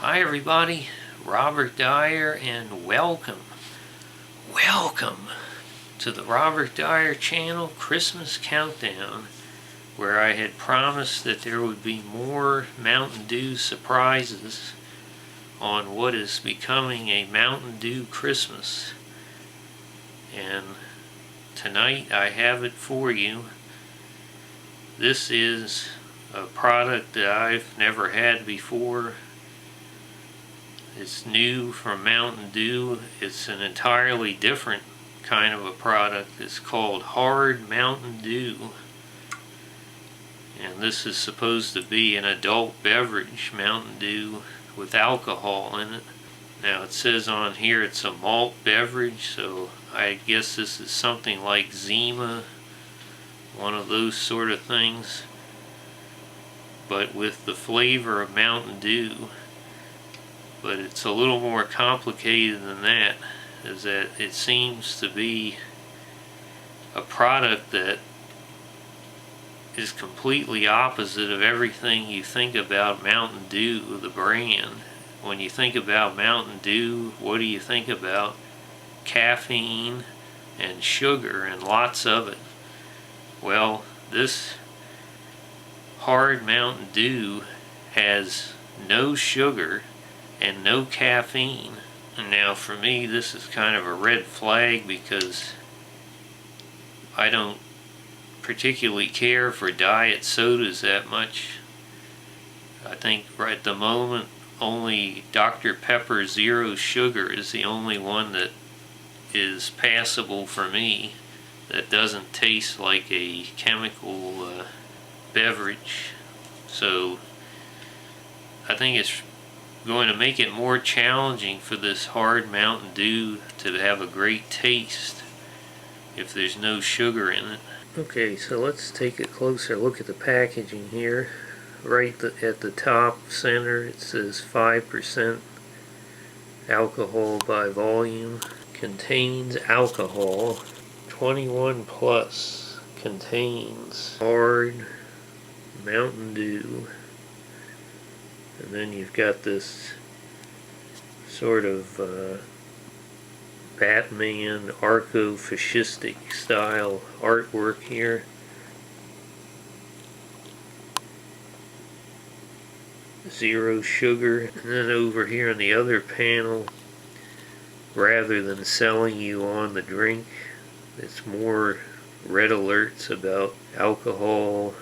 Hi everybody, Robert Dyer, and welcome to the Robert Dyer channel Christmas Countdown, where I had promised that there would be more Mountain Dew surprises on what is becoming a Mountain Dew Christmas. And tonight I have it for you. This is a product that I've never had before. It's new from Mountain Dew. It's an entirely different kind of a product. It's called Hard Mountain Dew. And this is supposed to be an adult beverage, Mountain Dew, with alcohol in it. Now it says on here it's a malt beverage, so I guess this is something like Zima, one of those sort of things, but with the flavor of Mountain Dew. But it's a little more complicated than that, is that it seems to be a product that is completely opposite of everything you think about Mountain Dew, the brand. When you think about Mountain Dew, what do you think about? Caffeine and sugar, and lots of it. Well, this Hard Mountain Dew has no sugar and no caffeine. And now for me, this is kind of a red flag, because I don't particularly care for diet sodas that much. I think right at the moment only Dr. Pepper Zero Sugar is the only one that is passable for me, that doesn't taste like a chemical beverage. So I think it's going to make it more challenging for this Hard Mountain Dew to have a great taste if there's no sugar in it. Okay, so let's take a closer look at the packaging here. Right at the top center it says 5% alcohol by volume. Contains alcohol. 21 plus. Contains Hard Mountain Dew. And then you've got this sort of Batman arco-fascistic style artwork here. Zero sugar. And then over here on the other panel, rather than selling you on the drink, it's more red alerts about alcohol,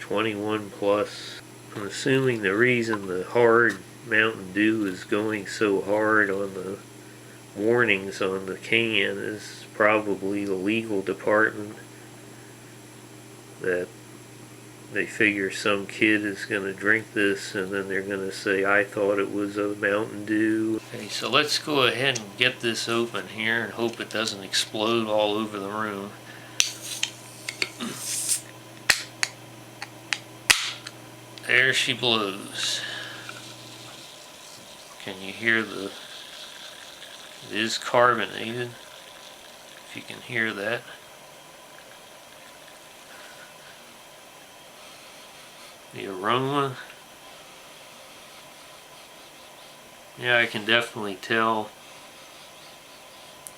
21 plus. I'm assuming the reason the Hard Mountain Dew is going so hard on the warnings on the can is probably the legal department, that they figure some kid is going to drink this and then they're going to say, I thought it was a Mountain Dew. Okay, so let's go ahead and get this open here and hope it doesn't explode all over the room. There she blows. Can you hear the... It is carbonated, if you can hear that. The aroma. Yeah, I can definitely tell.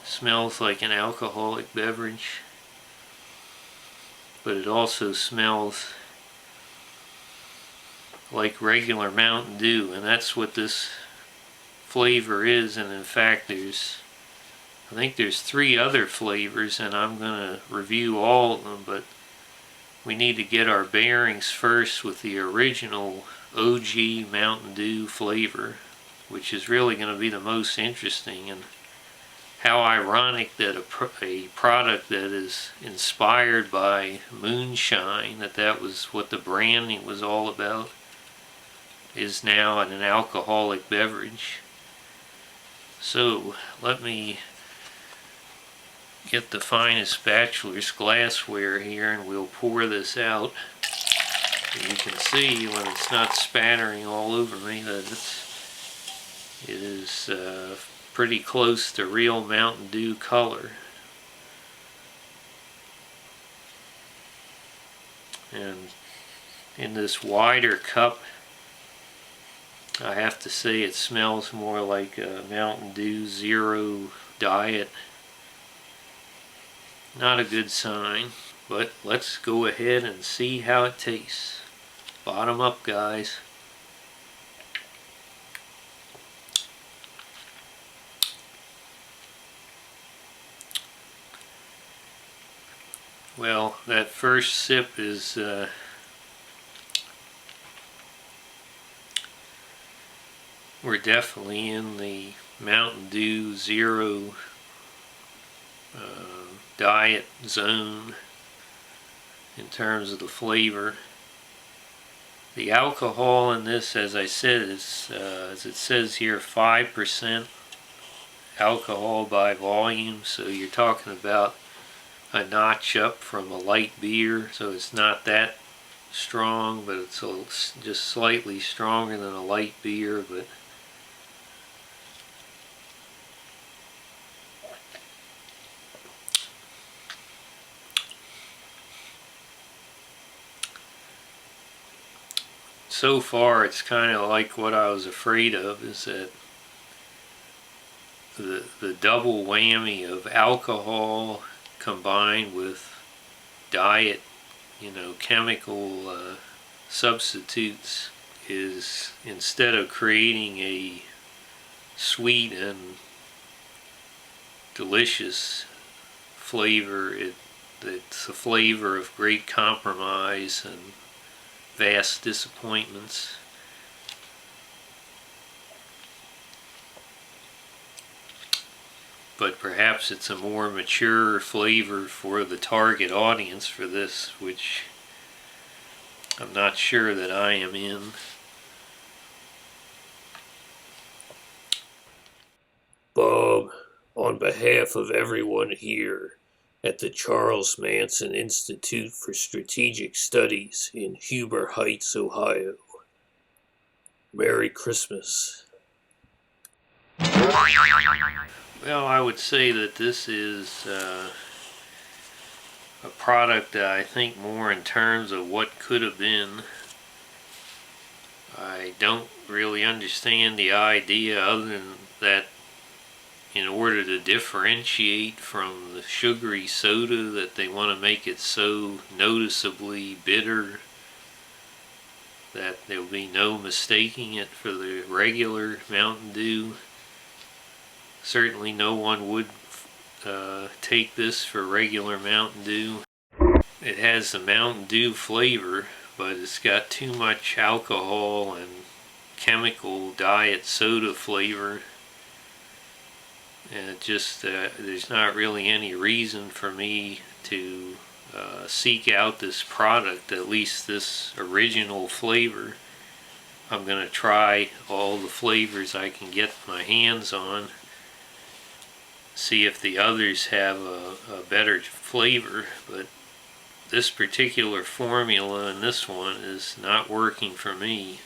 Smells like an alcoholic beverage. But it also smells like regular Mountain Dew, and that's what this flavor is. And in fact, I think there's 3 other flavors, and I'm going to review all of them, but we need to get our bearings first with the original OG Mountain Dew flavor, which is really going to be the most interesting. And how ironic that a product that is inspired by moonshine, that was what the branding was all about, is now an alcoholic beverage. So let me get the finest bachelor's glassware here and we'll pour this out. And you can see when it's not spattering all over me that it is pretty close to real Mountain Dew color. And in this wider cup I have to say it smells more like a Mountain Dew Zero Diet. Not a good sign, but let's go ahead and see how it tastes. Bottom up, guys. Well, that first sip is we're definitely in the Mountain Dew Zero diet zone in terms of the flavor. The alcohol in this, as I said, is as it says here, 5% alcohol by volume, so you're talking about a notch up from a light beer, so it's not that strong, but it's just slightly stronger than a light beer. But so far it's kind of like what I was afraid of, is that the double whammy of alcohol combined with diet, chemical substitutes is, instead of creating a sweet and delicious flavor, it's a flavor of great compromise and vast disappointments. But perhaps it's a more mature flavor for the target audience for this, which I'm not sure that I am in. Bob, on behalf of everyone here at the Charles Manson Institute for Strategic Studies in Huber Heights, Ohio, Merry Christmas. Well, I would say that this is a product that I think more in terms of what could have been. I don't really understand the idea, other than that in order to differentiate from the sugary soda, that they want to make it so noticeably bitter that there'll be no mistaking it for the regular Mountain Dew. Certainly no one would take this for regular Mountain Dew. It has the Mountain Dew flavor, but it's got too much alcohol and chemical diet soda flavor, and it just there's not really any reason for me to seek out this product, at least this original flavor. I'm going to try all the flavors I can get my hands on, see if the others have a better flavor, but this particular formula in this one is not working for me.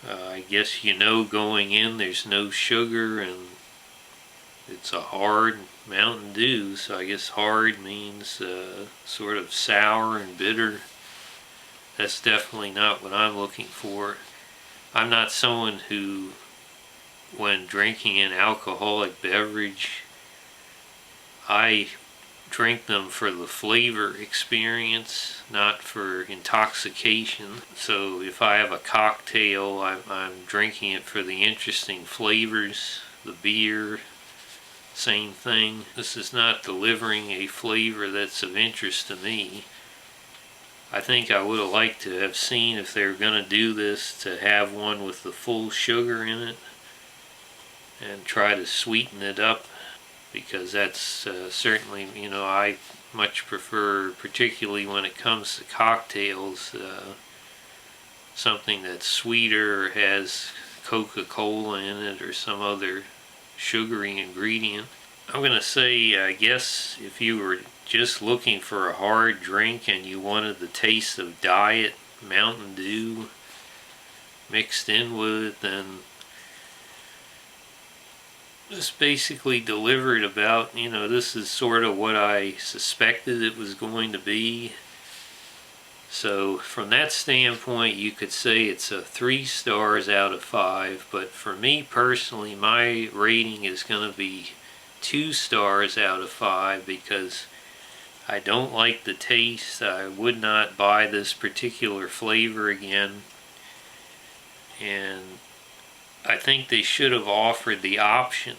I guess going in there's no sugar, and it's a hard Mountain Dew, so I guess hard means sort of sour and bitter. That's definitely not what I'm looking for. I'm not someone who, when drinking an alcoholic beverage, I drink them for the flavor experience, not for intoxication. So if I have a cocktail, I'm drinking it for the interesting flavors. The beer, same thing. This is not delivering a flavor that's of interest to me. I think I would have liked to have seen, if they were going to do this, to have one with the full sugar in it and try to sweeten it up, because that's certainly, I much prefer, particularly when it comes to cocktails, something that's sweeter, or has Coca-Cola in it or some other sugary ingredient. I'm going to say, I guess, if you were just looking for a hard drink and you wanted the taste of diet Mountain Dew mixed in with it, then this basically delivered about, this is sort of what I suspected it was going to be. So from that standpoint, you could say it's a 3 stars out of 5, but for me personally, my rating is going to be 2 stars out of 5 because I don't like the taste. I would not buy this particular flavor again. And I think they should have offered the option.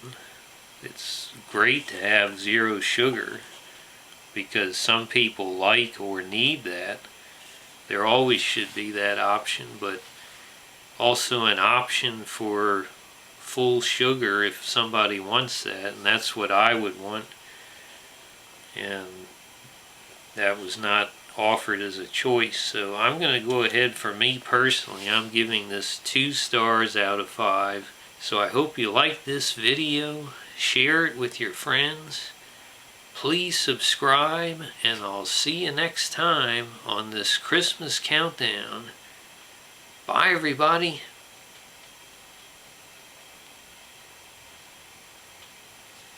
It's great to have 0 sugar because some people like or need that. There always should be that option, but also an option for full sugar if somebody wants that, and that's what I would want. And that was not offered as a choice. So I'm going to go ahead, for me personally, I'm giving this 2 stars out of 5. So I hope you like this video. Share it with your friends. Please subscribe, and I'll see you next time on this Christmas countdown. Bye, everybody.